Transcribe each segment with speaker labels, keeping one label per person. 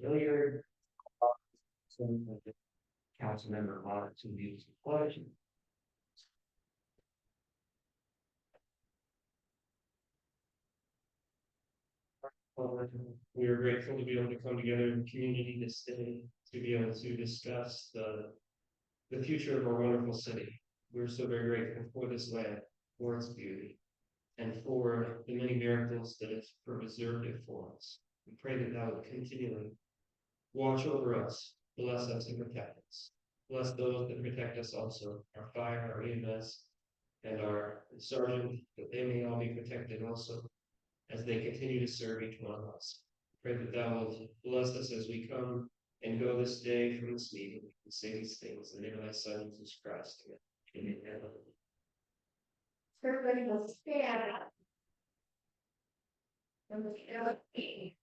Speaker 1: Hilliard, council member wanted to use the pledge.
Speaker 2: We are grateful to be able to come together in the community this day to be able to discuss the future of our wonderful city. We're so very grateful for this land, for its beauty, and for the many miracles that have preserved it for us. We pray that thou will continually watch over us, bless us, and protect us. Bless those that protect us also, our fire, our EMS, and our sergeant, that they may all be protected also as they continue to serve each one of us. Pray that thou wilt bless us as we come and go this day from this meeting and say these things in the name of thy Son, Jesus Christ. Amen.
Speaker 3: Everybody will stand up. And look at me.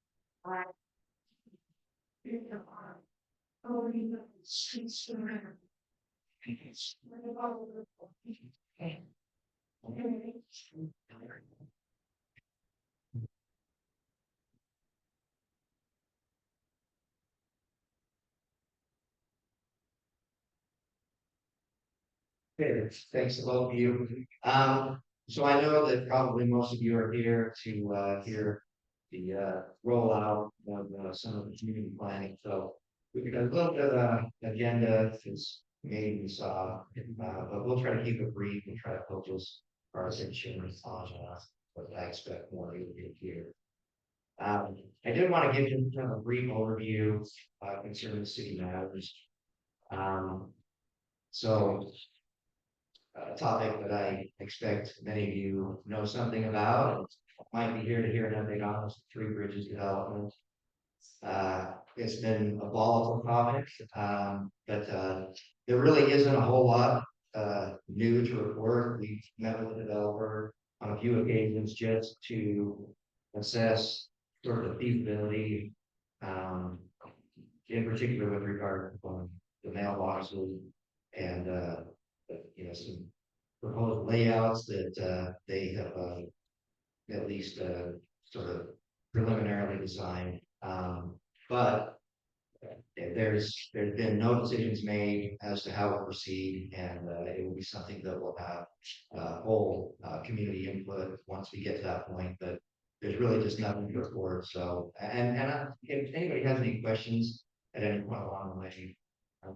Speaker 3: Oh, you know, she's around.
Speaker 1: Okay, thanks to both of you. So I know that probably most of you are here to hear the rollout of some of the community planning. So we got a little bit of agenda since maybe you saw, but we'll try to keep it brief and try to focus our attention on what I expect more of you to hear. I did want to give you kind of a brief overview concerning city matters. So a topic that I expect many of you know something about, might be here to hear an update on is Three Bridges development. It's been a volatile topic, but there really isn't a whole lot new to report. We've met with the developer on a few occasions just to assess sort of the feasibility, in particular with regard to the mailboxes and some proposed layouts that they have at least sort of preliminarily designed. But there's been no decisions made as to how to proceed, and it will be something that will have whole community input once we get to that point. But there's really just nothing to report. So, if anybody has any questions at any point along the way,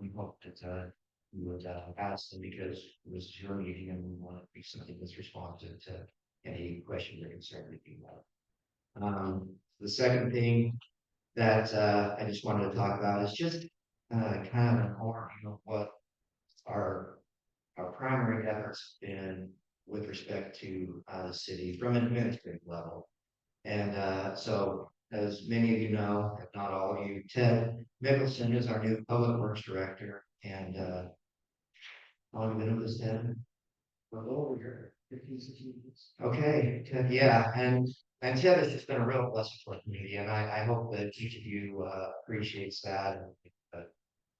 Speaker 1: we hope that you would ask them, because it was your meeting and we want to be something that's responsive to any questions or concerns that you have. The second thing that I just wanted to talk about is just kind of an overview of what our primary efforts have been with respect to the city from an administrative level. And so, as many of you know, if not all of you, Ted Mickelson is our new Public Works Director. And how long have you been with us, Ted? A little over here, 15, 16 years. Okay, Ted, yeah, and Ted has just been a real blessing for the community, and I hope that each of you appreciates that and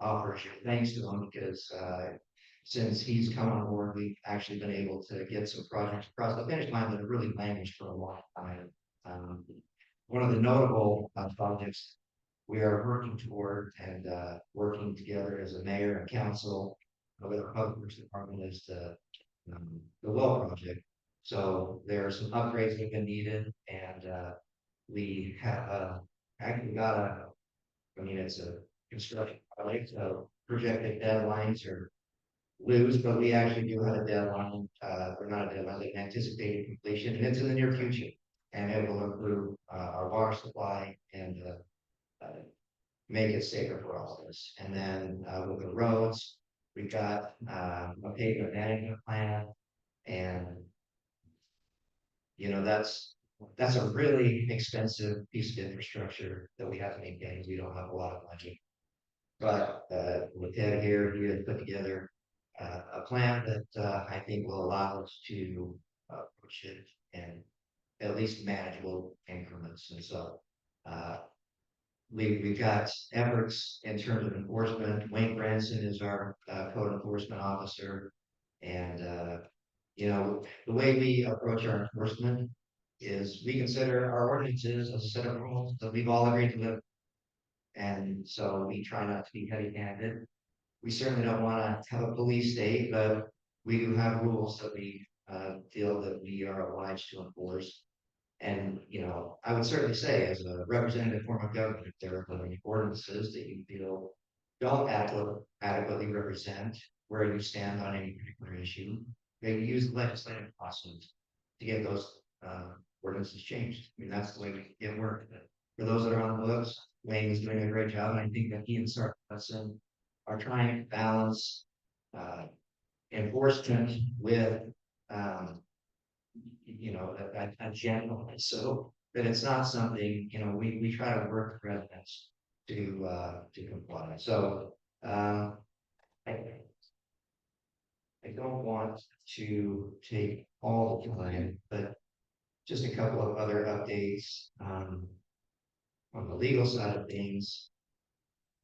Speaker 1: offers your thanks to him, because since he's come on board, we've actually been able to get some projects across the finish line that have really languished for a long time. One of the notable projects we are working toward and working together as a mayor and council with our public works department is the well project. So there are some upgrades that have been needed, and we have actually got it's a construction project, so projected deadlines are loose, but we actually do have a deadline, or not a deadline, an anticipated completion, and it's in the near future, and it will improve our water supply and make it safer for all of us. And then with the roads, we've got a pavement management plan, and that's a really expensive piece of infrastructure that we have to maintain. We don't have a lot of money, but with Ted here, he has put together a plan that I think will allow us to push it in at least manageable increments. And so we've got efforts in terms of enforcement. Wayne Branson is our code enforcement officer, and the way we approach our enforcement is we consider our ordinances as a set of rules that we've all agreed to live. And so we try not to be heavy-handed. We certainly don't wanna have a police state, but we do have rules that we feel that we are obliged to enforce. And, you know, I would certainly say, as a representative form of government, if there are any ordinances that you feel don't adequately represent where you stand on any particular issue, maybe use the legislative process to get those ordinances changed. I mean, that's the way we get work. But for those that are on the books, Wayne is doing a great job, and I think that he and Sergeant Hudson are trying to balance uh, enforcement with you know, a general, so that it's not something, you know, we try to work with residents to comply. So, I, I don't want to take all the time, but just a couple of other updates, on the legal side of things.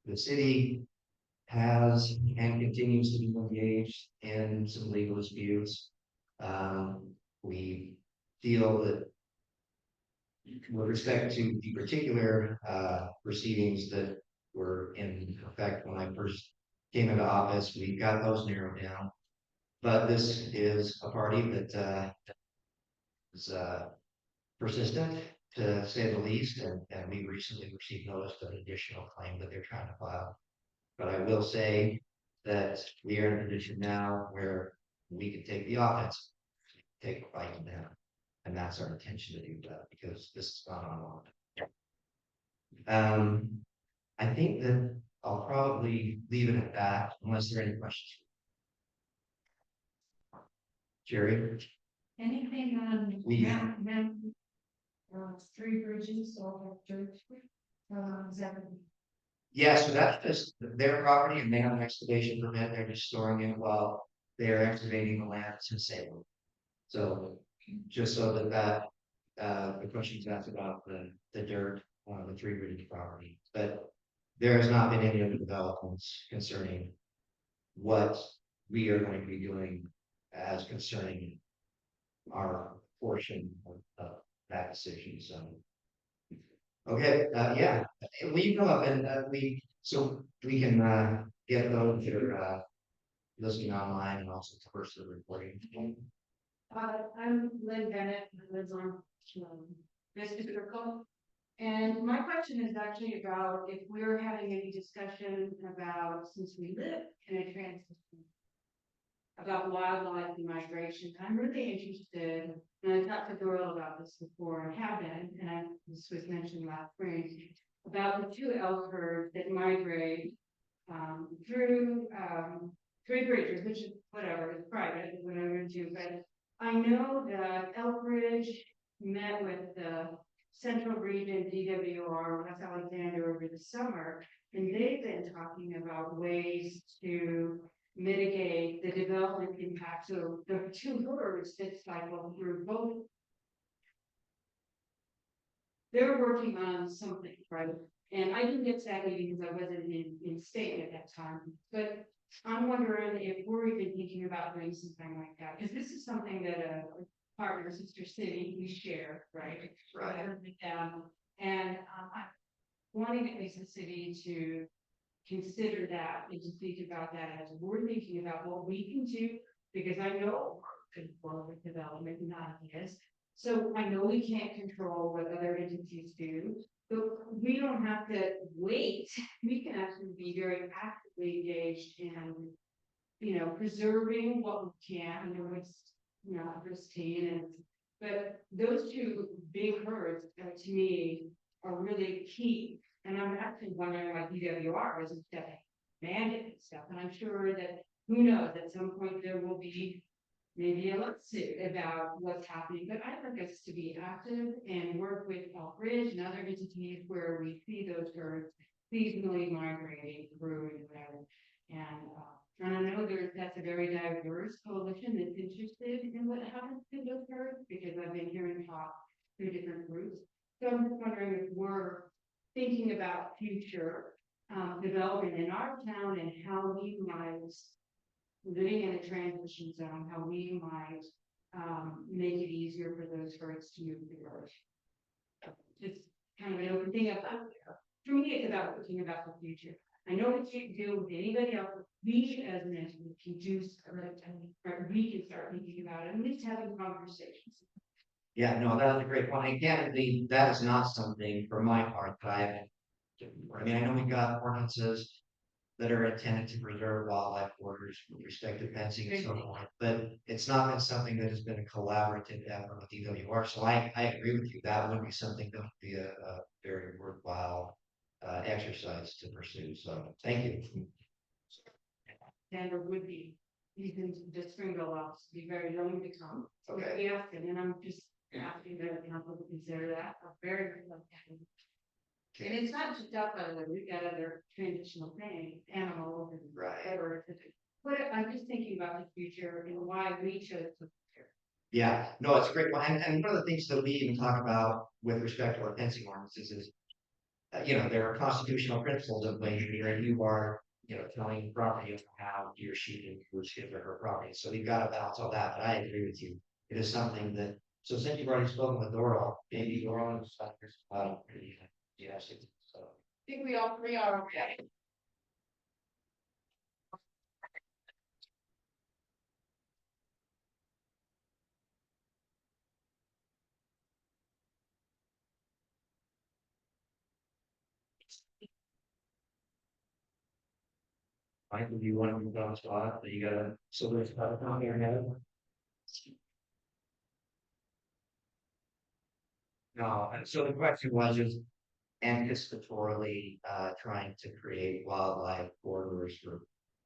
Speaker 1: The city has and continues to be engaged in some legal disputes. We feel that with respect to the particular proceedings that were in effect when I first came into office, we got those narrowed down. But this is a party that is persistent, to say the least, and we recently received notice of an additional claim that they're trying to file. But I will say that we are in a position now where we can take the offense, take a fight down. And that's our intention to do that, because this is not on long. I think that I'll probably leave it at that unless there are any questions. Jerry?
Speaker 3: Anything on
Speaker 1: We-
Speaker 3: Mountain, Three Bridges or Church? Is that?
Speaker 1: Yeah, so that's just their property and they have an excavation permit. They're just storing it while they're excavating the land to Salem. So just so that the questions asked about the dirt on the Three Bridges property, but there has not been any other developments concerning what we are going to be doing as concerning our portion of that decision, so. Okay, yeah, will you come up and so we can get those that are listening online and also first the recording.
Speaker 4: I'm Lynn Bennett, who lives on Vista Circle. And my question is actually about if we're having any discussion about, since we live in a transition, about wildlife and migration. I'm really interested, and I talked to Doral about this before and have been, and this was mentioned last spring, about the two elk herds that migrate through Three Bridges, which is whatever, it's private, whatever to, but I know that Elkridge met with the Central Region DWR, West Alexander, over the summer, and they've been talking about ways to mitigate the development impact. So the two herds that cycle through both, they're working on something, right? And I didn't get savvy because I wasn't in state at that time, but I'm wondering if we're even thinking about doing something like that, because this is something that a partner, Sister City, we share, right?
Speaker 1: Right.
Speaker 4: And I'm wanting at least the city to consider that and to think about that as we're thinking about what we can do, because I know we're control with development and ideas. So I know we can't control what other entities do, but we don't have to wait. We can actually be very actively engaged in, you know, preserving what we can. I know it's not pristine, but those two big herds to me are really key. And I'm actually wondering why DWR isn't stepping mandated and stuff. And I'm sure that who knows, at some point there will be maybe a lawsuit about what's happening. But I'd like us to be active and work with Elkridge and other entities where we see those herds seasonally migrating through and whatever. And I know that's a very diverse coalition that's interested in what happens to those herds, because I've been hearing talk through different groups. So I'm just wondering if we're thinking about future development in our town and how we might, living in a transition zone, how we might make it easier for those herds to move through. Just kind of an open thing up there. for me, it's about thinking about the future. I know we can't deal with anybody else, but we as an entity can do, right, we can start thinking about it, and at least having conversations.
Speaker 1: Yeah, no, that was a great point. Again, that is not something for my part that I have. I mean, I know we've got ordinances that are intended to preserve wildlife borders with respect to fencing and so forth, but it's not been something that has been a collaborative effort with DWR. So I agree with you. That would be something that would be a very worthwhile exercise to pursue. So thank you.
Speaker 4: And there would be, even the Springville office would be very willing to come.
Speaker 1: Okay.
Speaker 4: Yes, and I'm just asking that the council to consider that, a very good look at it. And it's not just us, by the way, we've got other traditional things, animals and
Speaker 1: Right.
Speaker 4: whatever. But I'm just thinking about the future and why we chose to.
Speaker 1: Yeah, no, it's a great one. And one of the things that we even talk about with respect to our fencing ordinances is, you know, there are constitutional principles in place where you are, you know, telling the property owner how he or she can use his or her property. So we've got to balance all that, but I agree with you. It is something that, so since you've already spoken with Doral, maybe Doral and yes, so.
Speaker 4: I think we all three are okay.
Speaker 1: Michael, do you want to move on spot, that you gotta, so there's on your head? No, and so the question was just anticipatorily, trying to create wildlife corridors for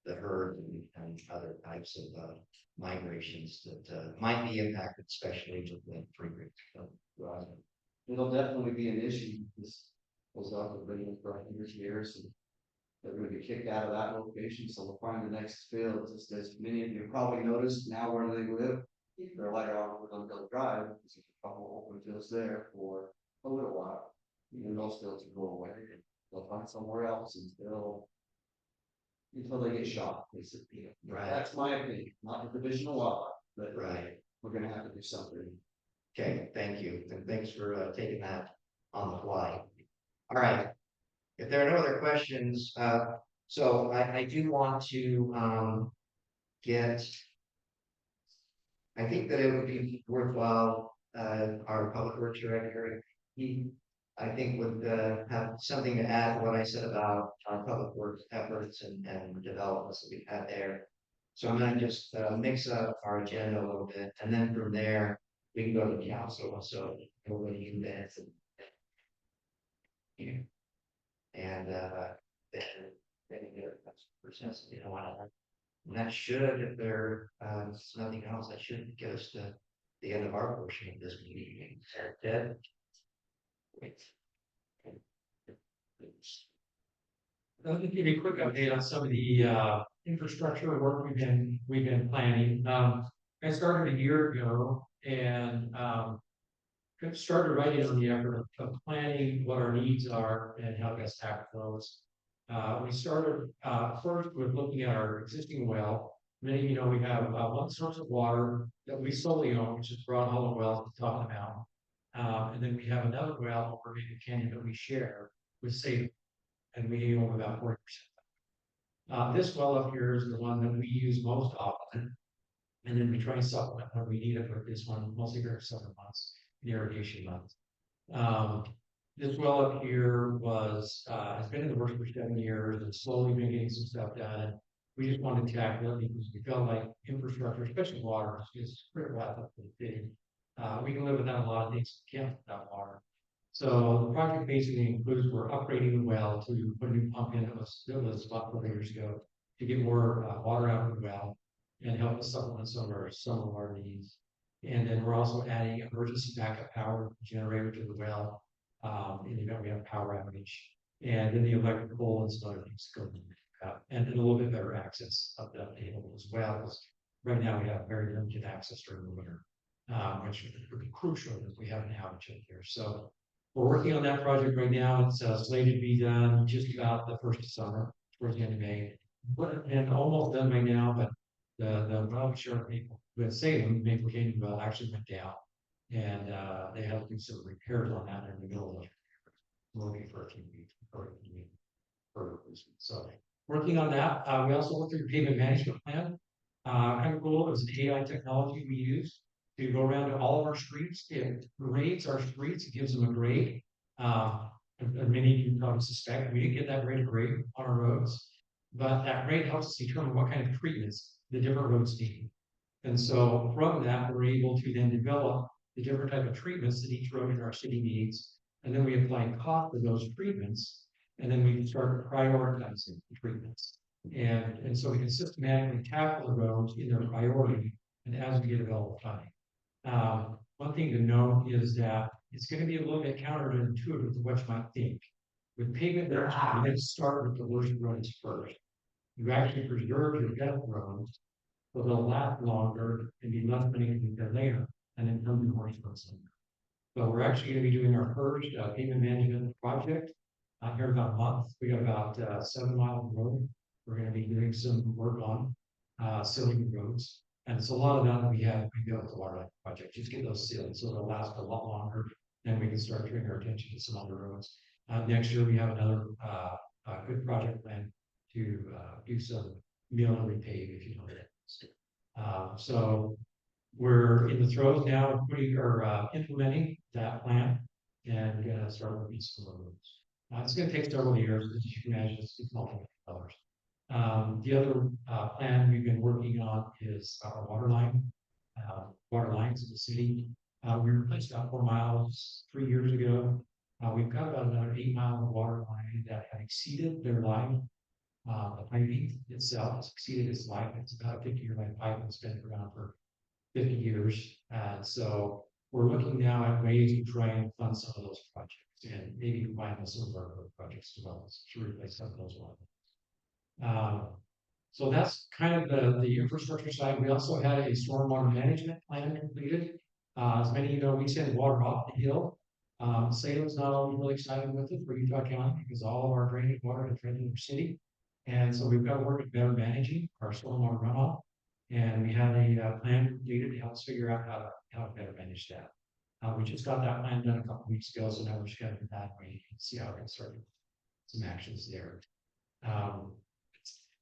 Speaker 1: the herd and other types of, migrations that, might be impacted, especially with the frequent.
Speaker 5: Right. It'll definitely be an issue. This goes off the radio for years and they're gonna be kicked out of that location, so we'll find the next field. Just as many of you probably noticed now where they live, they're later on we're gonna go drive, there's a couple open fields there for a little while. Even those fields will go away, they'll find somewhere else until they get shot, basically.
Speaker 1: Right.
Speaker 5: That's my opinion, not the division of wildlife, but
Speaker 1: Right.
Speaker 5: we're gonna have to do something.
Speaker 1: Okay, thank you, and thanks for taking that on the fly. All right. If there are no other questions, so I do want to get. I think that it would be worthwhile, our public works director, he, I think would have something to add to what I said about our public works efforts and developments that we've had there. So I'm gonna just mix up our agenda a little bit, and then from there, we can go to the council, so everybody can dance and. And then that's percent, you know, and that should, if there is nothing else, that should get us to the end of our portion of this meeting. Ted? Wait.
Speaker 6: I'll just give you a quick update on some of the infrastructure work we've been planning. I started a year ago and started writing on the effort of planning what our needs are and how best to tackle those. We started first with looking at our existing well. Many of you know we have one source of water that we solely own, which is Broad Hollow Well at the top of the mountain. And then we have another well over in the canyon that we share with Salem, and we own about 40%. This well up here is the one that we use most often, and then we try and supplement when we need it, but this one mostly during summer months, the irrigation months. This well up here has been in the works for 7 years and slowly been getting some stuff done. And we just wanted to tackle it because we felt like infrastructure, especially water, is critical for the city. We can live without a lot of things, we can't without water. So the project basically includes we're upgrading the well to put a new pump in that was about 4 years ago to get more water out of the well and help us supplement some of our needs. And then we're also adding emergency backup power generator to the well in the event we have power outage. And then the electrical and some other things go and a little bit better access up that table as well. As right now we have very limited access during the winter, which would be crucial if we have an outage up here. So we're working on that project right now. It's slated to be done just about the first of summer, towards the end of May, and almost done right now. But the well sure people with Salem, Maple Canyon well actually went down, and they had to do some repairs on that in the middle of looking for a few weeks before working on that. We also looked through pavement management plan. Kind of cool, it was an AI technology we used to go around to all of our streets. It grades our streets, it gives them a grade. And many of you probably suspect we didn't get that grade on our roads, but that grade helps us determine what kind of treatments the different roads need. And so from that, we're able to then develop the different type of treatments that each road in our city needs. And then we apply cost for those treatments, and then we can start prioritizing the treatments. And so we can systematically tackle the roads in their priority and as we get available funding. One thing to note is that it's going to be a little bit counterintuitive to what you might think. With pavement, you have to start with the worst roads first. You actually preserve your best roads, so they'll last longer and be less money later, and then come to worse roads later. So we're actually going to be doing our first pavement management project here in about a month. We got about 7 miles of road. We're going to be doing some work on sealing roads. And so a lot of that we go with the water line project, just get those sealed so they'll last a lot longer. Then we can start turning our attention to some other roads. Next year we have another good project plan to do some mill and repave, if you know that. So we're in the throes now of putting or implementing that plan and gonna start looking at some roads. It's going to take several years, as you can imagine, it's multiple dollars. The other plan we've been working on is our water lines in the city. We replaced about 4 miles 3 years ago. We've got about another 8 miles of water line that have exceeded their life. The piping itself has exceeded its life. It's about a 50-year life pipe that's been around for 50 years. So we're looking now at ways to try and fund some of those projects and maybe combine with some of our other projects as well to replace some of those ones. So that's kind of the infrastructure side. We also had a stormwater management plan completed. As many of you know, we send water off the hill. Salem's not always really excited with it for Utah County because all of our drainage water is drained in the city. And so we've got to work at better managing our stormwater runoff. And we had a plan completed to help us figure out how to better manage that. We just got that plan done a couple weeks ago, so now we're just going to do that way and see how we can start some actions there.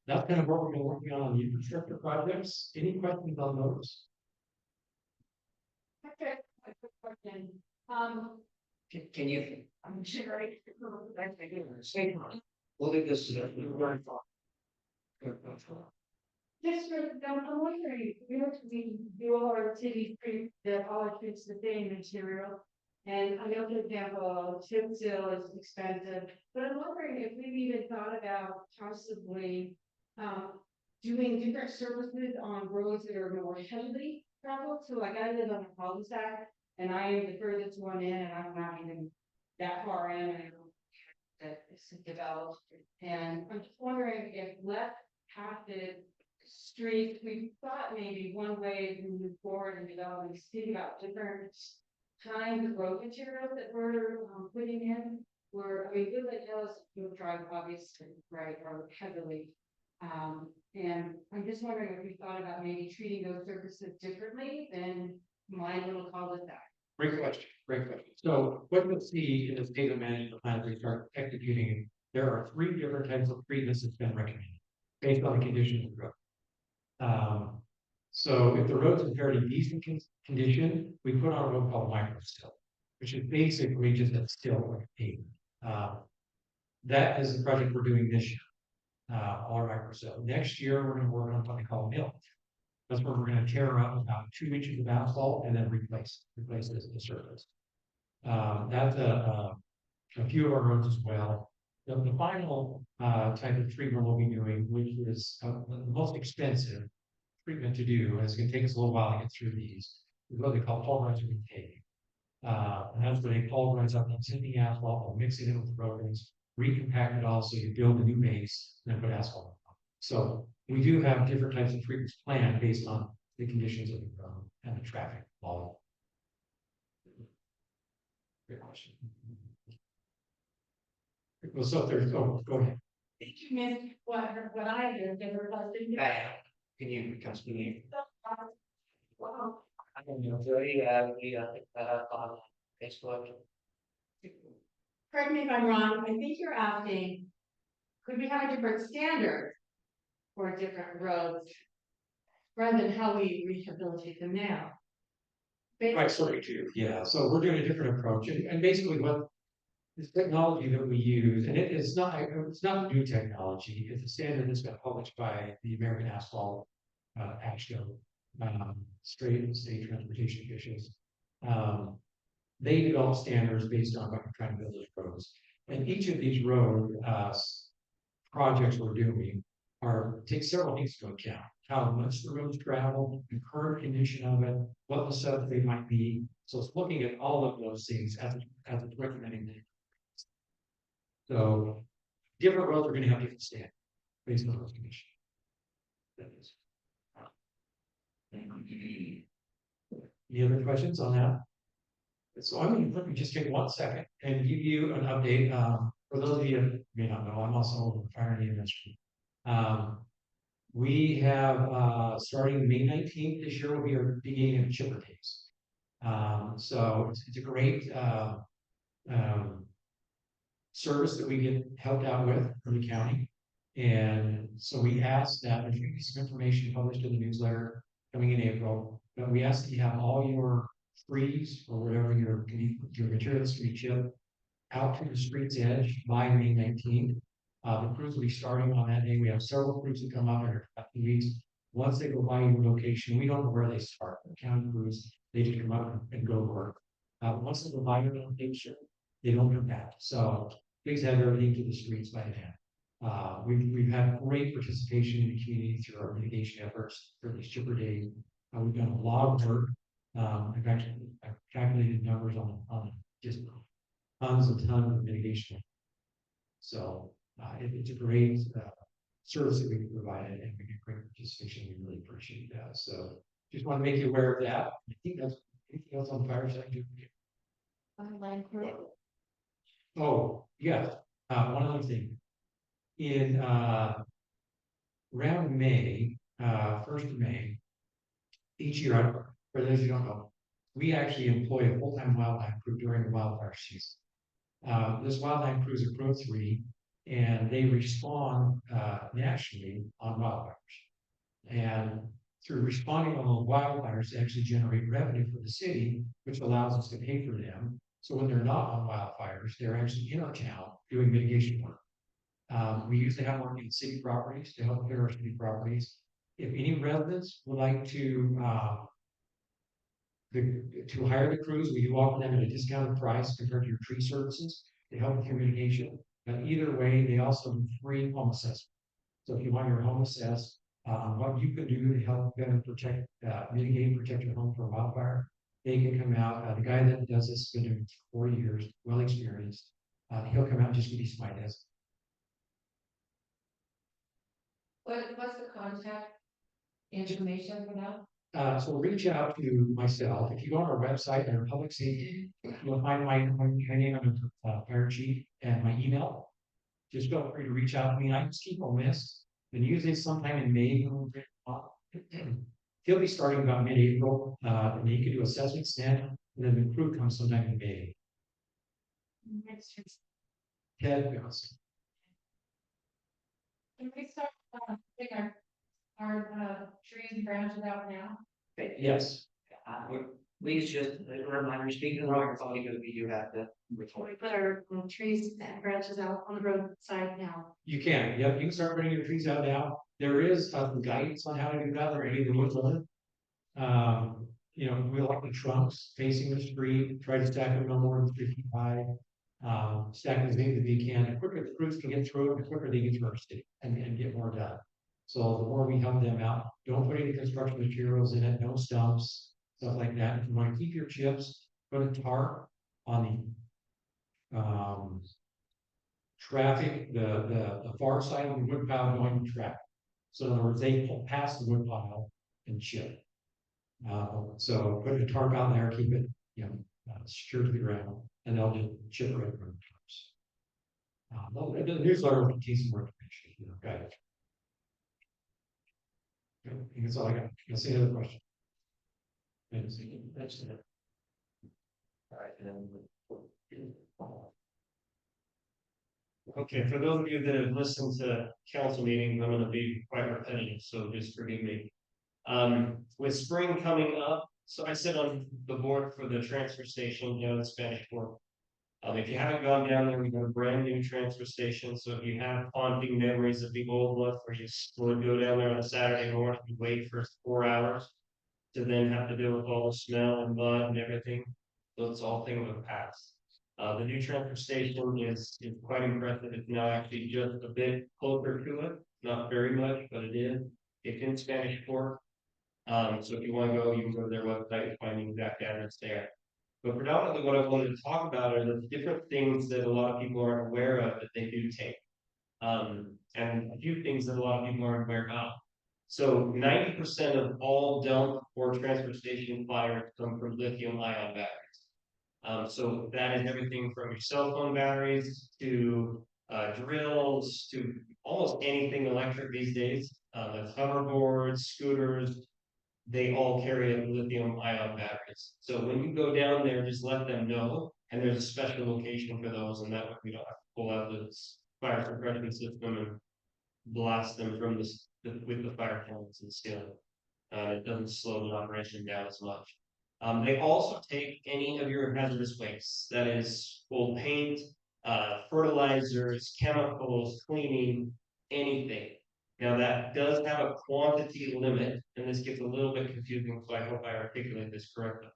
Speaker 6: That's kind of what we're working on the infrastructure projects. Any questions on those?
Speaker 4: Okay, a quick question.
Speaker 1: Can you,
Speaker 4: I'm sure.
Speaker 1: we'll leave this to the.
Speaker 4: Just for, I'm wondering, we do all our city streets, that all our streets the same material. And I know, for example, chip seal is expensive, but I'm wondering if we've even thought about possibly doing different services on roads that are more heavily traveled. So like I live on a cul-de-sac and I am the furthest one in and I'm not even that far in and that it's developed. And I'm just wondering if less passive streets, we thought maybe one way to move forward and develop and speak about different kinds of road materials that we're putting in. Where I mean, Woodland Hills Drive obviously, right, are heavily. And I'm just wondering if we thought about maybe treating those services differently than my little cul-de-sac.
Speaker 6: Great question. Great question. So what you'll see in this data management plan, as we start executing, there are 3 different types of treatments that's been recommended based on the condition of the road. So if the road's in fairly decent condition, we put on a road called micro-sill, which is basically just a still like pavement. That is the project we're doing this year. All micro-sill. Next year, we're going to work on something called mill. That's where we're going to tear out about 2 inches of asphalt and then replace it as the surface. That's a few of our roads as well. The final type of treatment we'll be doing, which is the most expensive treatment to do, and it's going to take us a little while to get through these, is what they call pulverizer repave. And that's where they pulverize up the existing asphalt, or mix it in with the roadways, recompact it all so you build a new base, and then put asphalt on. So we do have different types of treatments planned based on the conditions of the road and the traffic volume. Great question. Well, so if there's, go ahead.
Speaker 4: Did you miss what I did?
Speaker 1: Can you become speaking?
Speaker 4: Wow.
Speaker 1: I don't know, we on Facebook.
Speaker 4: Correct me if I'm wrong, I think you're asking could we have a different standard for different roads? Rather than how we rehabilitate them now?
Speaker 6: Right, so we do, yeah, so we're doing a different approach, and basically what. This technology that we use, and it's not new technology, it's a standard that's been published by the American Asphalt, AASHTO, state transportation officials. They develop standards based on what you're trying to build those roads, and each of these road, projects we're doing take several things into account. How much the roads travel, the current condition of it, what the substrate might be. So it's looking at all of those things as it's recommending them. So different roads are gonna have different standards based on those conditions. That is. Any other questions on that? So let me just take 1 second and give you an update. For those of you who may not know, I'm also in the fire and industry. We have, starting May 19th this year, we are beginning chipper days. So it's a great, service that we get helped out with from the county. And so we asked that there's gonna be some information published in the newsletter coming in April, but we ask that you have all your trees or whatever your materials to be chipped out to the street's edge by May 19th. The crews will be starting on that day. We have several crews that come out every couple weeks. Once they go by your location, we don't know where they start. The county crews, they just come up and go work. Once they go by your location, they don't come back. So please have everything to the streets by then. We've had great participation in the community through our mitigation efforts for these chipper days. We've done a lot of work. I've calculated numbers on just tons and tons of mitigation. So it's a great service that we can provide, and we get great participation. We really appreciate that. So just want to make you aware of that. I think that's anything else on the fire side. Oh, yeah. One other thing. In around May, 1st of May, each year, for those who don't know, we actually employ a full-time wildland crew during the wildfire season. This wildland crew is a Pro 3, and they respond nationally on wildfires. And through responding on the wildfires, they actually generate revenue for the city, which allows us to pay for them. So when they're not on wildfires, they're actually in our town doing mitigation work. We usually have work in city properties to help clear our city properties. If any residents would like to hire the crews, we do offer them at a discounted price compared to your tree services to help with your mitigation. But either way, they also do free home assessment. So if you want your home assessed, what you can do to help better protect, mitigate and protect your home from wildfire, they can come out. The guy that does this has been doing it for 4 years, well experienced. He'll come out and just give you some ideas.
Speaker 3: What's the contact information for that?
Speaker 6: So reach out to myself. If you go on our website under public safety, you'll find my name under fire chief and my email. Just feel free to reach out to me. I just keep a list, and usually sometime in May, he'll be starting about mid-April, and he can do assessments then, and then the crew comes sometime in May. Ted Johnson.
Speaker 3: Can we start taking our trees and branches out now?
Speaker 6: Yes.
Speaker 7: Please just remind me, speak to the microphone because we do have to record.
Speaker 3: We put our trees and branches out on the roadside now.
Speaker 6: You can, yep, you can start putting your trees out now. There is guidance on how to do that, or any of the newsletter. You know, we like the trunks facing the street, try to stack them no more than 3 feet high. Stack as many as we can. The quicker the crews can get through it, the quicker they get through our city and get more done. So the more we help them out, don't put any construction materials in it, no stumps, stuff like that. If you want to keep your chips, put a tarp on the traffic, the far side of the wood pile going to traffic. So in other words, they pull past the wood pile and chip. So put a tarp out there, keep it, you know, secure to the ground, and they'll just chip right from the tarps. The newsletter will contain some more information, you know, guys. I think that's all I got. Let's see another question.
Speaker 7: That's it. All right, then.
Speaker 2: Okay, for those of you that have listened to council meetings, I'm gonna be quite repetitive, so just forgive me. With spring coming up, so I sit on the board for the transfer station down in Spanish Fork. If you haven't gone down there, we have a brand new transfer station, so if you have haunting memories of the old one, where you would go down there on a Saturday morning and wait for 4 hours. To then have to deal with all the smell and mud and everything, those all things of the past. The new transfer station is quite impressive, it's now actually just a bit closer to it, not very much, but it is. It's in Spanish Fork. So if you wanna go, you can go to their website and find the exact address there. But predominantly what I wanted to talk about are the different things that a lot of people aren't aware of that they do take. And a few things that a lot of people aren't aware of. So 90% of all dump or transport station fires come from lithium ion batteries. So that is everything from your cell phone batteries to drills to almost anything electric these days. That's hoverboards, scooters, they all carry a lithium ion batteries. So when you go down there, just let them know, and there's a special location for those, and that way we don't have to pull out the fire suppression system and blast them from with the fire cannons and steel. It doesn't slow the operation down as much. They also take any of your hazardous wastes, that is old paint, fertilizers, chemicals, cleaning, anything. Now that does have a quantity limit, and this gets a little bit confusing, so I hope I articulate this correctly.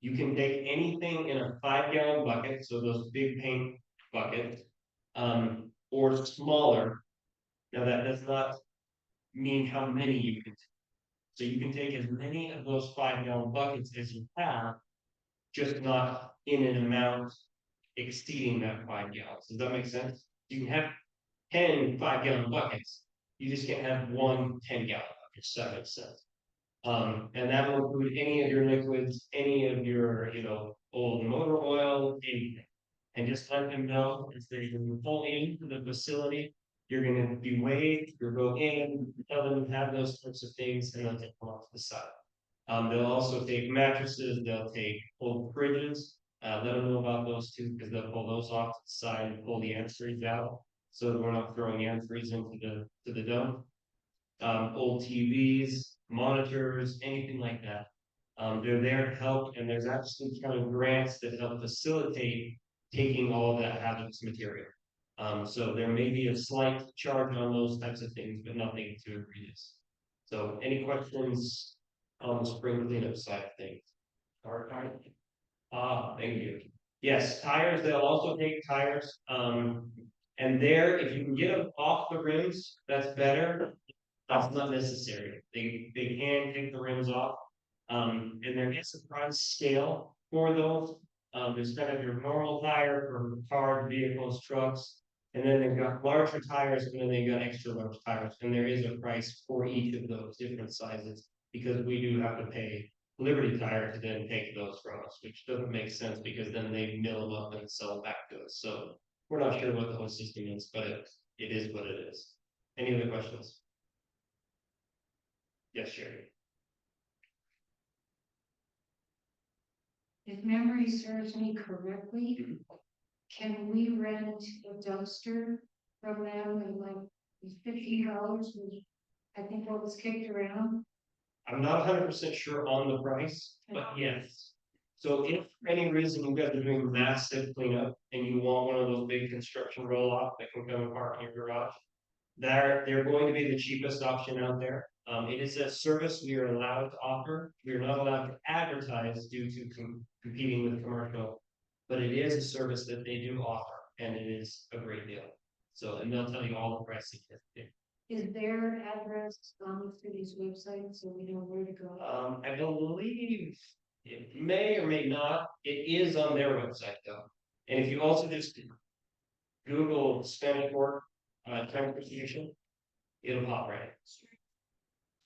Speaker 2: You can take anything in a 5-gallon bucket, so those big paint buckets, or smaller. Now that does not mean how many you can take. So you can take as many of those 5-gallon buckets as you have, just not in an amount exceeding that 5 gallons. Does that make sense? You can have 10 5-gallon buckets. You just can't have one 10-gallon bucket. Does that make sense? And that will include any of your liquids, any of your, old motor oil, anything. And just let them know as they pull into the facility, you're gonna be weighed, you'll go in, tell them to have those types of things, and they'll take them off to the side. They'll also take mattresses, they'll take old fridges, let them know about those too, because they'll pull those off to the side and pull the antifreeze out. So that we're not throwing antifreeze into the dump. Old TVs, monitors, anything like that. They're there to help, and there's actually kind of grants that help facilitate taking all of that hazardous material. So there may be a slight charge on those types of things, but nothing too egregious. So any questions on the spring cleanup side of things? All right. Thank you. Yes, tires, they'll also take tires. And there, if you can get them off the rims, that's better. That's not necessary. They can take the rims off. And there is a price scale for those. There's kind of your normal tire for cars, vehicles, trucks. And then they've got larger tires, and then they've got extra large tires. And there is a price for each of those different sizes, because we do have to pay Liberty Tire to then take those from us, which doesn't make sense because then they mill them up and sell back to us. So we're not sure what the whole system is, but it is what it is. Any other questions? Yes, Sherry.
Speaker 3: If memory serves me correctly, can we rent a dumpster from them and like $50, which I think what was kicked around?
Speaker 2: I'm not 100% sure on the price, but yes. So if for any reason you guys are doing massive cleanup and you want one of those big construction roll-off that can come and park in your garage, they're going to be the cheapest option out there. It is a service we are allowed to offer. We are not allowed to advertise due to competing with commercial, but it is a service that they do offer, and it is a great deal. So, and they'll tell you all the pricing.
Speaker 3: Is their address on the city's website so we know where to go?
Speaker 2: I believe it may or may not. It is on their website though. And if you also just Google Spanish Fork transportation, it'll pop right.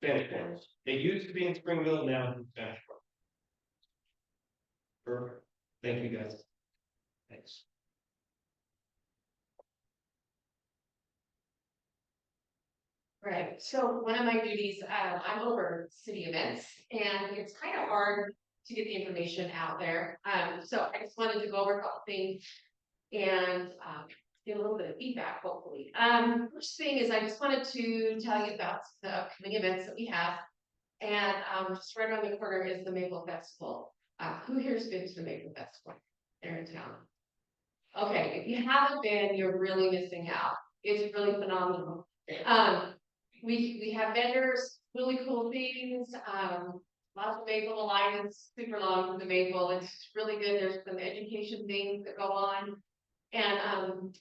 Speaker 2: Spanish Fork. They used to be in Springville, now it's in Spanish Fork. Perfect. Thank you guys. Thanks.
Speaker 8: Right, so one of my duties, I'm over city events, and it's kind of hard to get the information out there. So I just wanted to go over a couple things. And get a little bit of feedback, hopefully. First thing is I just wanted to tell you about the upcoming events that we have. And, just right around the corner is the Maple Festival. Who here's been to the Maple Festival? They're in town. Okay, if you haven't been, you're really missing out. It's really phenomenal. We have vendors, really cool things, lots of Maple Alliance, super long for the Maple. It's really good. There's some education things that go on. And,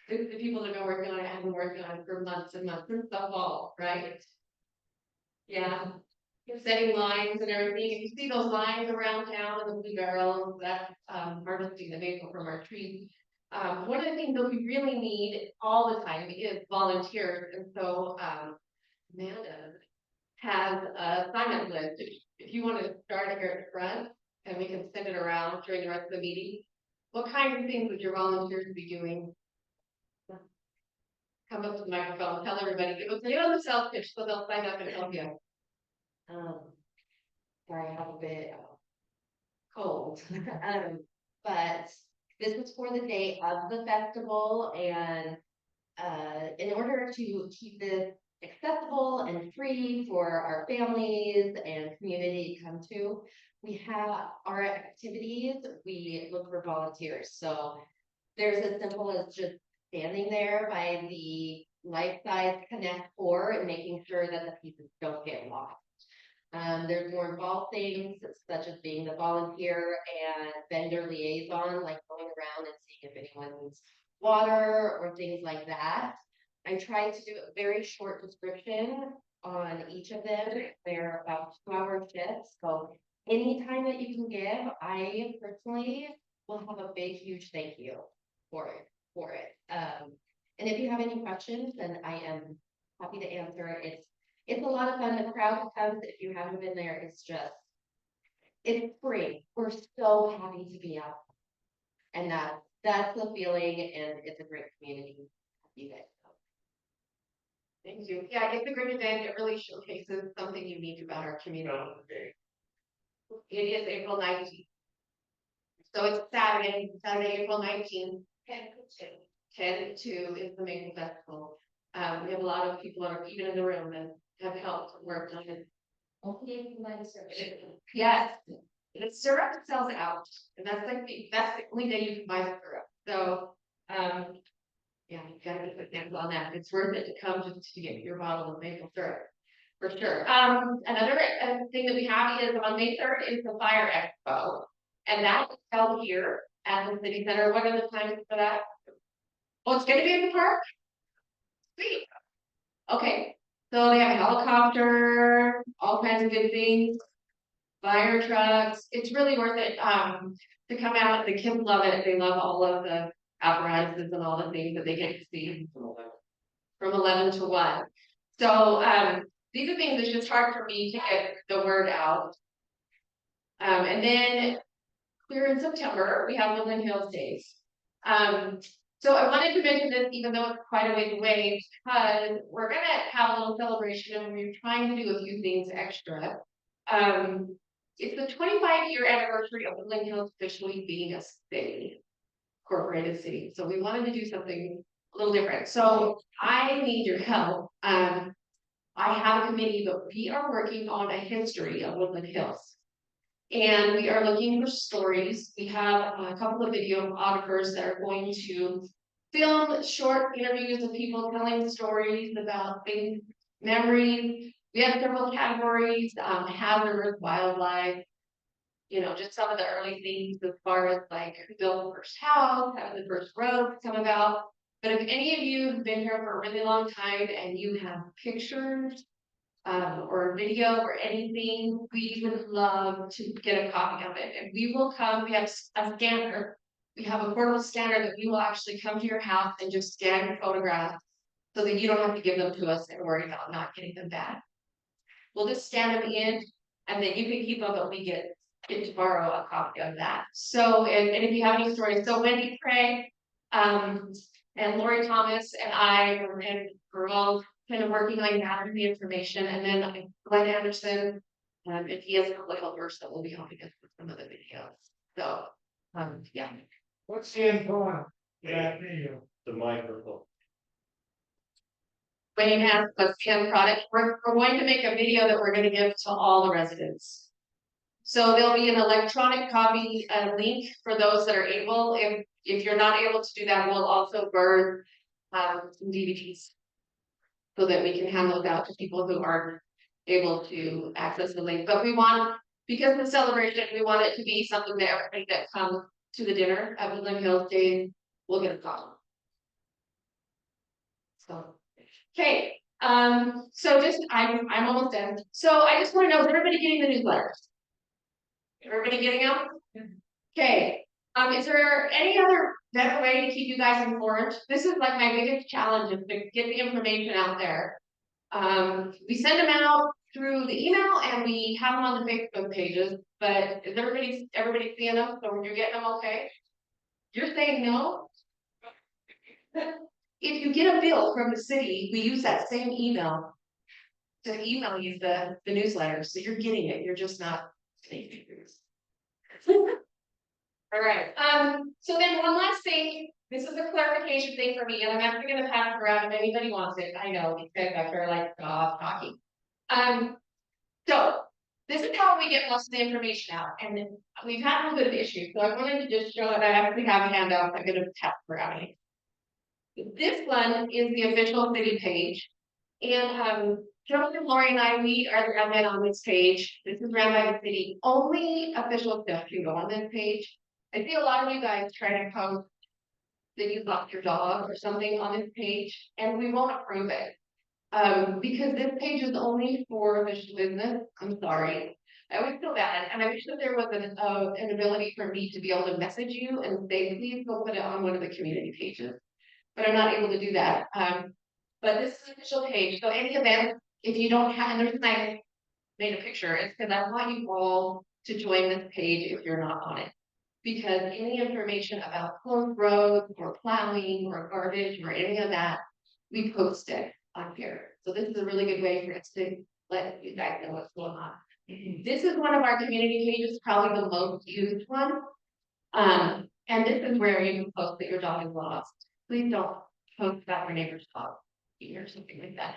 Speaker 8: the people that have been working on it have been working on it for months and months since the fall, right? Yeah, setting lines and everything. If you see those lines around town and the blue barrels, that's harvesting the maple from our trees. One of the things that we really need all the time is volunteers, and so Amanda has a sign-up list. If you want to start here at the front, and we can send it around during the rest of the meeting. What kinds of things would your volunteers be doing? Come up to the microphone, tell everybody, give them the self pitch so they'll sign up and help you.
Speaker 9: Sorry, I have a bit cold. But this is for the day of the festival, and in order to keep this accessible and free for our families and community to come to, we have our activities, we look for volunteers. So there's as simple as just standing there by the life-size Connect 4 and making sure that the pieces don't get lost. There's more involved things such as being the volunteer and vendor liaison, like going around and seeing if anyone needs water or things like that. I tried to do a very short description on each of them. They're about 2-hour shifts, so any time that you can give, I personally will have a big, huge thank you for it. And if you have any questions, then I am happy to answer. It's a lot of fun. The crowd comes. If you haven't been there, it's free. We're so happy to be out. And that's the feeling, and it's a great community. You guys know.
Speaker 8: Thank you. Yeah, it's a great event. It really showcases something unique about our community. It is April 19th. So it's Saturday, April 19th. 10 to 2 is the Maple Festival. We have a lot of people that are even in the room that have helped work on it. Yes, the syrup sells out, and that's the only day you can buy syrup. So, yeah, you gotta put hands on that. It's worth it to come just to get your bottle of maple syrup, for sure. Another thing that we have is on May 3rd is the Fire Expo, and that is held here at the city center. What are the times for that? Oh, it's gonna be in the park? Sweet. Okay, so they have a helicopter, all kinds of good things. Fire trucks, it's really worth it, to come out. The kids love it. They love all of the apparatuses and all the things that they get to see from 11 to 1. So, these are things that's just hard for me to get the word out. And then clear in September, we have Woodland Hills Days. So I wanted to mention this, even though it's quite a ways away, because we're gonna have a little celebration and we're trying to do a few things extra. It's the 25-year anniversary of Woodland Hills officially being a city, incorporated city. So we wanted to do something a little different. So I need your help. I have a committee, but we are working on a history of Woodland Hills. And we are looking for stories. We have a couple of videographers that are going to film short interviews of people telling stories about things, memories. We have several categories, hazardous wildlife, just some of the early things as far as like who built the first house, how did the first road come about. But if any of you have been here for a really long time and you have pictures, or video or anything, we would love to get a copy of it. And we will come, we have a scanner. We have a portable scanner that we will actually come to your house and just scan your photographs so that you don't have to give them to us and worry about not getting them back. We'll just scan them in and then you can keep them, but we get to borrow a copy of that. So, and if you have any stories, so Wendy Craig, and Lori Thomas and I, and we're all kind of working on gathering the information, and then Glenn Anderson, if he has a couple of helpers that will be helping us with some of the videos. So, yeah.
Speaker 2: What's the end point of that video? the microphone.
Speaker 8: Wayne has a skin product, we're going to make a video that we're gonna give to all the residents. So there'll be an electronic copy, link for those that are able, if you're not able to do that, we'll also burn, some DVDs. So that we can hand those out to people who aren't able to access the link, but we want, because of the celebration, we want it to be something that everybody that comes to the dinner at Woodland Hills Days will get a copy. So, okay, so just, I'm almost done. So I just wanna know, is everybody getting the newsletters? Everybody getting them? Okay, is there any other better way to keep you guys informed? This is like my biggest challenge, is to get the information out there. We send them out through the email and we have them on the Facebook pages, but is everybody seeing them? So you're getting them okay? You're saying no? If you get a bill from the city, we use that same email to email you the newsletter, so you're getting it, you're just not. All right, so then one last thing, this is a clarification thing for me, and I'm actually gonna pass it around if anybody wants it, I know, because I feel like talking. So, this is how we get most of the information out, and then we've had a little bit of issues, so I wanted to just show that I actually have a handout I'm gonna tap around it. This one is the official city page, and Jonathan, Lori, and I, we are the admin on this page. This is ran by the city. Only official stuff can go on this page. I see a lot of you guys try to post that you lost your dog or something on this page, and we won't approve it. Because this page is only for official business. I'm sorry. I always feel bad, and I wish that there was an ability for me to be able to message you and say, please go put it on one of the community pages. But I'm not able to do that. But this is an official page, so any event, if you don't have, and the reason I made a picture, is because I want you all to join this page if you're not on it. Because any information about closed roads or plowing or garbage or any of that, we post it on here. So this is a really good way for us to let you guys know what's going on. This is one of our community pages, probably the most used one. And this is where you can post that your dog is lost. Please don't post about your neighbor's dog or something like that.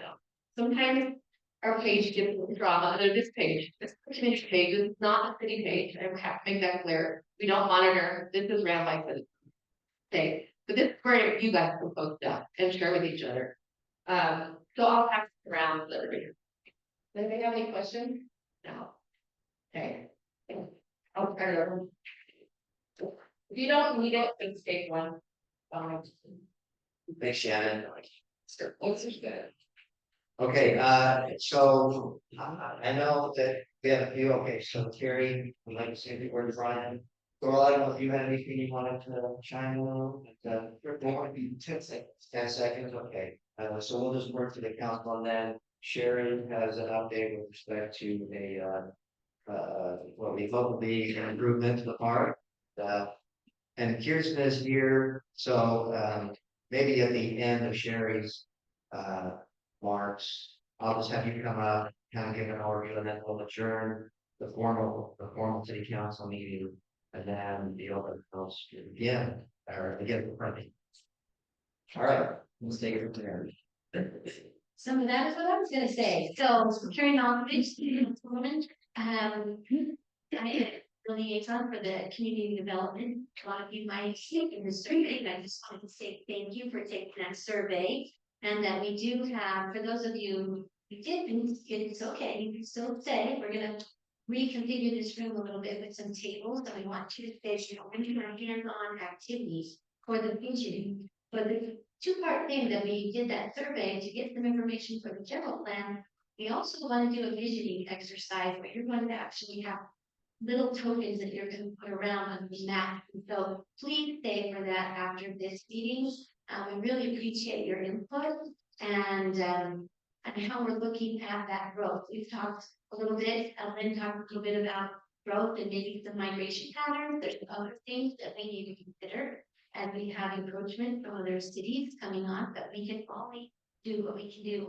Speaker 8: Sometimes our page gets drama under this page. This community page is not a city page. I have to make that clear. We don't monitor. This is ran by citizens. Okay, but this is where you guys can post stuff and share with each other. So I'll pass it around to everybody. Does anybody have any questions? No. Okay. I'll turn it over. If you don't need it, just take one.
Speaker 1: Thanks, Shannon. Okay, so I know that we have a few, okay, so Terry, would like to say the word to Brian. Well, I don't know if you had anything you wanted to chime in on, but that would be 10 seconds. 10 seconds, okay. So we'll just work to the council on that. Sharon has an update with respect to what we hope will be an improvement to the park. And Kirsten is here, so maybe at the end of Sherry's marks, I'll just have you come up, kind of give an overview, and then we'll adjourn the formal city council meeting, and then the open house again, or again for Friday. All right, let's take it from there.
Speaker 9: Some of that is what I was gonna say, so carrying on, woman, I am the liaison for the community development. A lot of you might have seen in the survey, and I just wanted to say thank you for taking that survey. And that we do have, for those of you who didn't, it's okay, you can still stay, we're gonna reconfigure this room a little bit with some tables, and we want you to stay, you know, into our hands-on activities for the vision. But the two-part thing that we did that survey to get some information for the general plan, we also want to do a visioning exercise where you're going to actually have little tokens that you're going to put around on the map. And so please stay for that after this meeting. We really appreciate your input and how we're looking at that growth. We've talked a little bit, Lynn talked a little bit about growth and maybe some migration patterns. There's other things that we need to consider. And we have encroachment from other cities coming on, but we can only do what we can do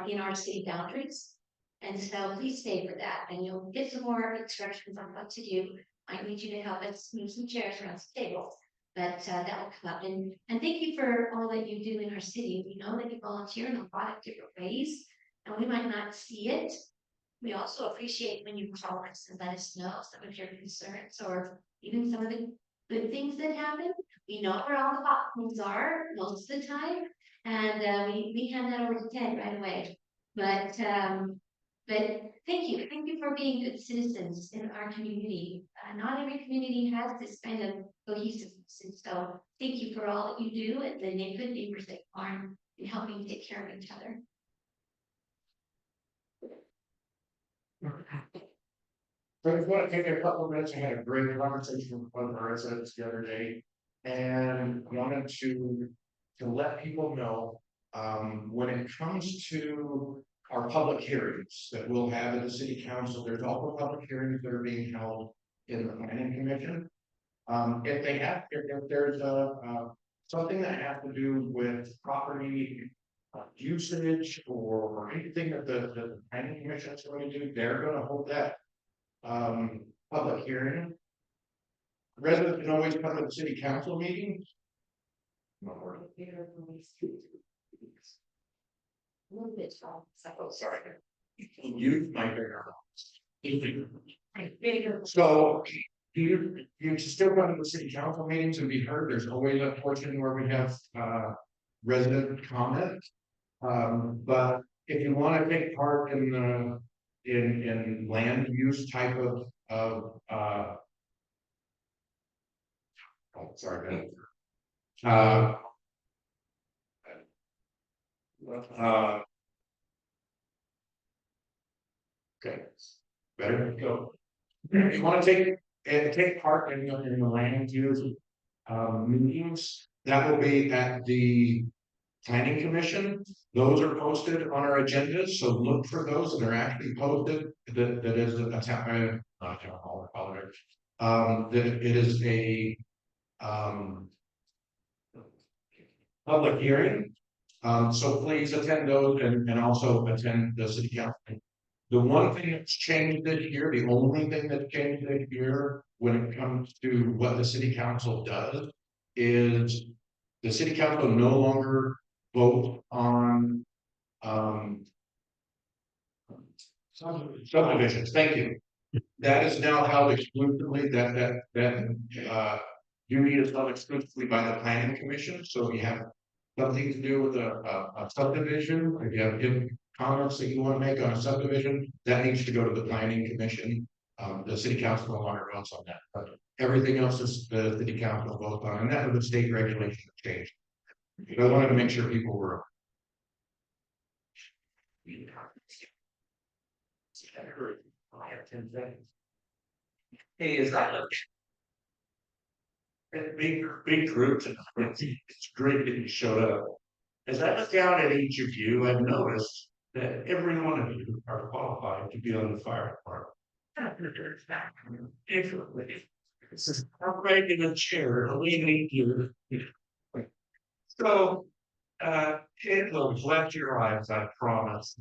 Speaker 9: in our city boundaries. And so please stay for that, and you'll get some more instructions on what to do. I need you to help us move some chairs around some tables. But that will come up, and thank you for all that you do in our city. We know that you volunteer in a lot of different ways, and we might not see it. We also appreciate when you call us and let us know some of your concerns or even some of the good things that happen. We know where all the potholes are most of the time, and we hand that over to Ted right away. But thank you for being good citizens in our community. Not every community has this kind of cohesiveness, and so thank you for all that you do and the good neighbors that you are in helping take care of each other.
Speaker 10: So I just want to take a couple of minutes. I had a great conversation with one of our residents the other day. And wanted to let people know, when it comes to our public hearings that we'll have at the city council, there's also public hearings that are being held in the planning commission. If there's something that has to do with property usage or anything that the planning commission is going to do, they're going to hold that public hearing. Residents can always come to the city council meetings.
Speaker 9: A little bit strong, so
Speaker 10: Sorry. Use my bigger. So you still come to the city council meetings and be heard. There's always a portion where we have resident comment. But if you want to take part in the in land use type of oh, sorry, man. Okay, better go. If you want to take part in the land use meetings, that will be at the planning commission. Those are posted on our agendas, so look for those, and they're actually posted. That is a town hall, that it is a public hearing. So please attend those and also attend the city council. The one thing that's changed this year, the only thing that's changed this year when it comes to what the city council does is the city council no longer vote on subdivisions. Thank you. That is now held exclusively duty is held exclusively by the planning commission. So if you have something to do with a subdivision, if you have comments that you want to make on a subdivision, that needs to go to the planning commission. The city council no longer votes on that, but everything else is the city council votes on, and that was the state regulation that changed. I wanted to make sure people were.
Speaker 7: I have 10 seconds. Hey, is that
Speaker 10: Big groups, and it's great that you showed up. As I look down at each of you, I've noticed that every one of you are qualified to be on the fire department. This is right in the chair, we need you. So it will bless your eyes, I promise.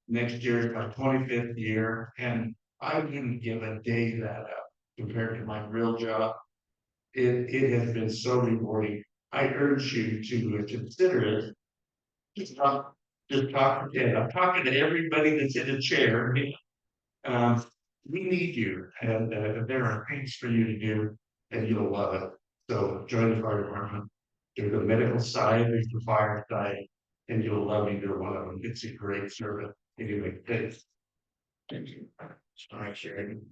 Speaker 10: Next year is my 25th year, and I wouldn't give a day that up compared to my real job. It has been so rewarding. I urge you to consider it. Just talk to Ted. I'm talking to everybody that's in a chair. We need you, and there are things for you to do, and you'll love it. So join the fire department. There's the medical side, there's the fire side, and you'll love either one of them. It's a great service. Anyway, thanks. Thank you. All right, Sharon.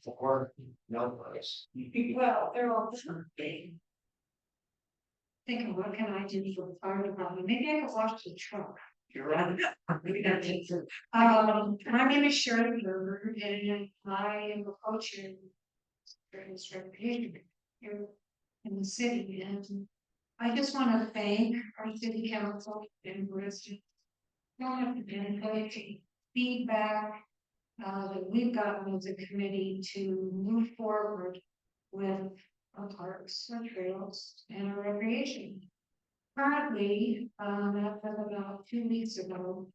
Speaker 1: For no place.
Speaker 3: Well, they're all different. Thinking, what can I do for the fire department? Maybe I could wash the truck.
Speaker 7: you're right?
Speaker 3: My name is Shirley Gerber, and I am a coach in recreation here in the city, and I just want to thank our city council and residents. And feedback that we've gotten as a committee to move forward with our parks, our trails, and our recreation. Currently, as of about 2 weeks ago,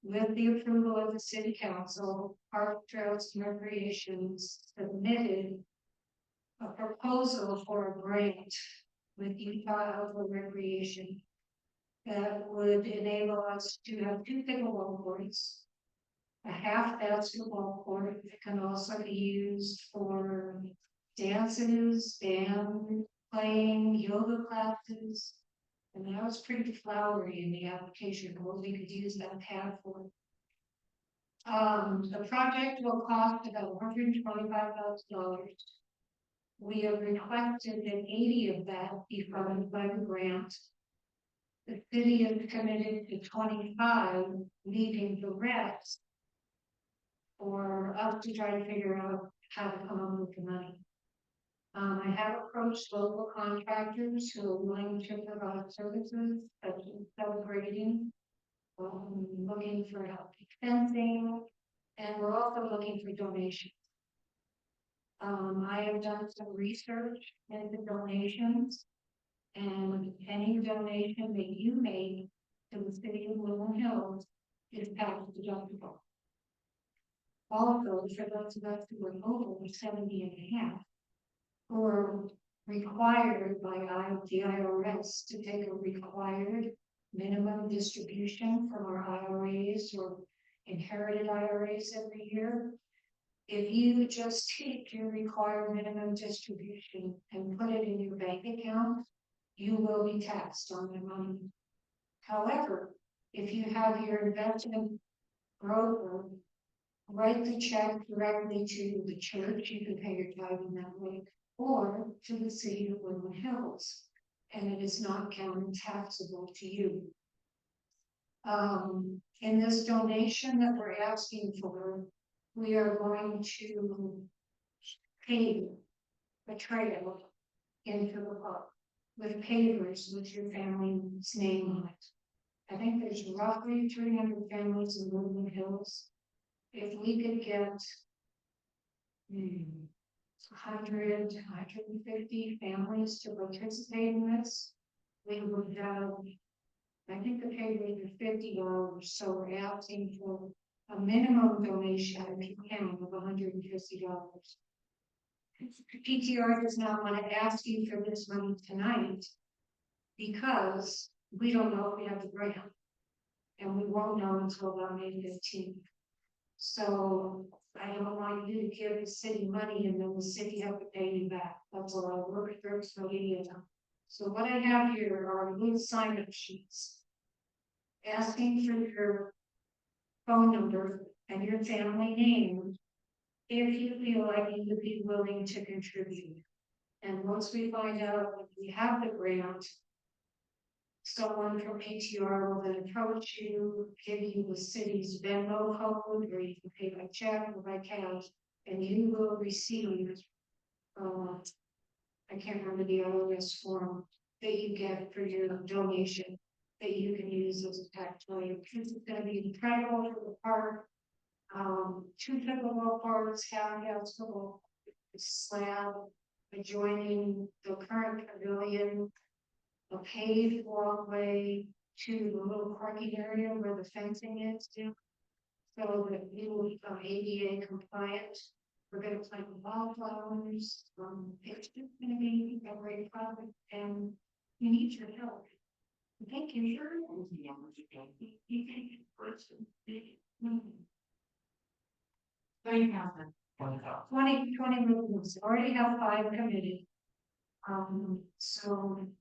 Speaker 3: with the approval of the city council, Park Trails and Recreation submitted a proposal for a grant with Utah Outdoor Recreation that would enable us to have 2 pickleball courts, a half basketball court that can also be used for dances, band playing, yoga classes. And that was pretty flowery in the application, what we could use that pad for. The project will cost about $125,000. We have requested that 80 of that be funded by the grant. The city is committed to 25, leaving the rest for us to try to figure out how to come up with the money. I have approached local contractors who are willing to provide services such as celebrating, looking for help with fencing, and we're also looking for donations. I have done some research into donations, and any donation that you make to the city of Woodland Hills is tax deductible. Also, for those of us who are over 70 and a half, who are required by the IRS to take a required minimum distribution from our IRAs or inherited IRAs every year. If you just take your required minimum distribution and put it in your bank account, you will be taxed on the money. However, if you have your investment broker write the check directly to the church, you can pay your tithing that way, or to the city of Woodland Hills, and it is not counted taxable to you. In this donation that we're asking for, we are going to pave a trail into the park with pavers with your family's name on it. I think there's roughly 300 families in Woodland Hills. If we could get 100, 150 families to participate in this, we would have, I think the pavers are $50, so we're asking for a minimum donation, if you can, of $150. PTR does not want to ask you for this money tonight because we don't know if we have the grant, and we won't know until about May 15th. So I don't want you to give the city money and then the city have to pay you back. That's a lot of work for everybody. So what I have here are little sign-up sheets asking for your phone number and your family name if you feel like you would be willing to contribute. And once we find out if we have the grant, someone from ATR will then approach you, give you the city's Venmo code, or you can pay by check or by cash, and you will receive, I can't remember the IRS form that you get for your donation that you can use as a tax value. Because it's going to be incredible for the park. 2 pickleball courts, half basketball slab adjoining the current pavilion, a paved walkway to the little parking area where the fencing is, so that we will become ADA compliant. We're going to plant wildflowers. It's just going to be a great project, and we need your help. Thank you.
Speaker 4: Thank you.
Speaker 3: 20 rooms, already have 5 committed. So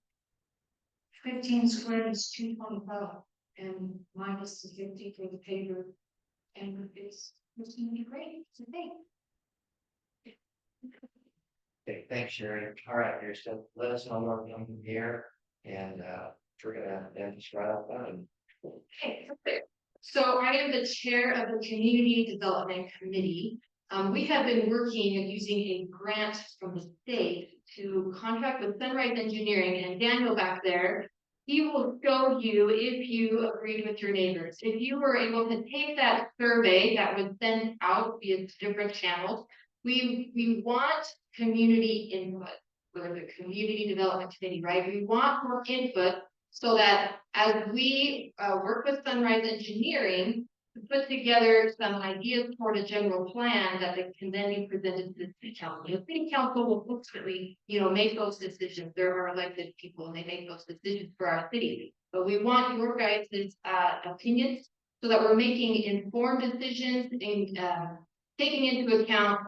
Speaker 3: 15 square is 225, and minus the 50 for the paver, and it's gonna be great, so thank.
Speaker 1: Okay, thanks, Sherry. All right, here's to let us know what we're doing from here, and we're gonna then just right out that and
Speaker 8: Okay, perfect. So I am the chair of the Community Development Committee. We have been working and using a grant from the state to contract with Sunrise Engineering, and Daniel back there, he will show you if you agreed with your neighbors. If you were able to take that survey that was sent out via different channels, we want community input. We're the Community Development Committee, right? We want more input so that as we work with Sunrise Engineering, to put together some ideas toward a general plan that can then be presented to the city council. The city council will ultimately, make those decisions. There are elected people and they make those decisions for our city. But we want your guys' opinions so that we're making informed decisions and taking into account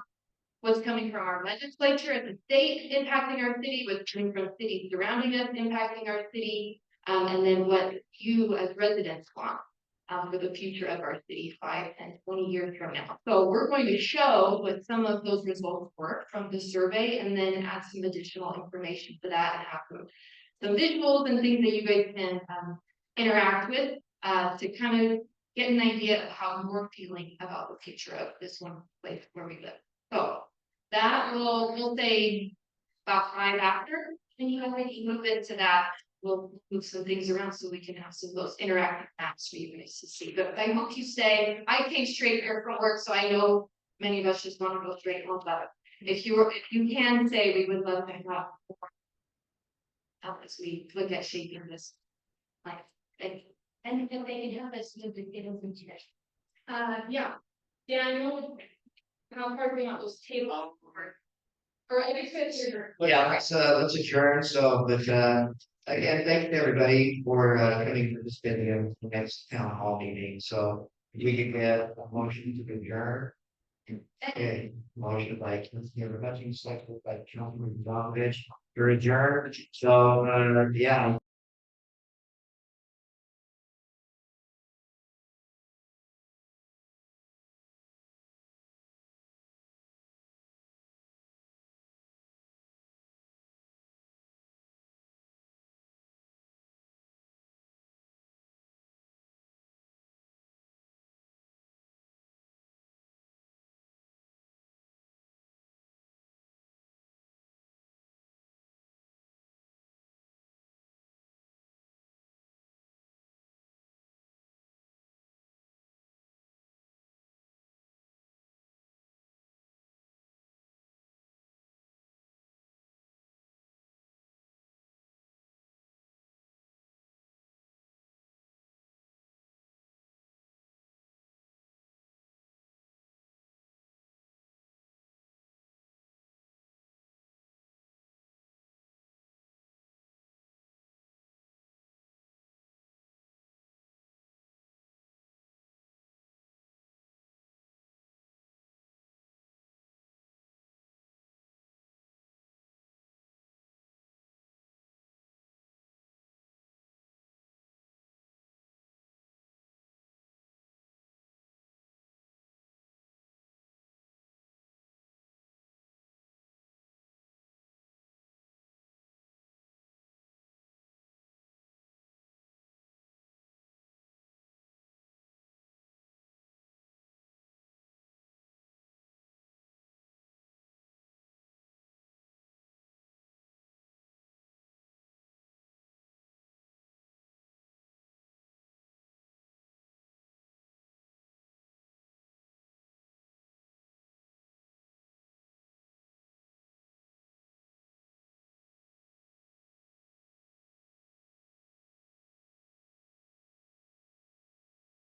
Speaker 8: what's coming from our legislature at the state impacting our city, what's coming from cities surrounding us impacting our city, and then what you as residents want for the future of our city 5, 10, 20 years from now. So we're going to show what some of those results were from the survey and then add some additional information for that and have some visuals and things that you guys can interact with to kind of get an idea of how you're feeling about the future of this one place where we live. So that we'll say about 5 after, and you know, maybe move into that. We'll move some things around so we can have some of those interactive maps for you guys to see. But I hope you stay. I came straight here from work, so I know many of us just want to go straight home. But if you can stay, we would love to have more as we look at shaping this life. Thank you.
Speaker 9: And if they can help us move the kids into that.
Speaker 8: Yeah. Daniel, how far do we want those tables or I guess it's your.
Speaker 1: Yeah, let's adjourn, so, but, again, thank you to everybody for, coming to this video, the next town hall meeting, so. If we can get a motion to adjourn. Okay, motion by Councilmember Hutchins, second by Councilmember Donovich, you're adjourned, so, yeah.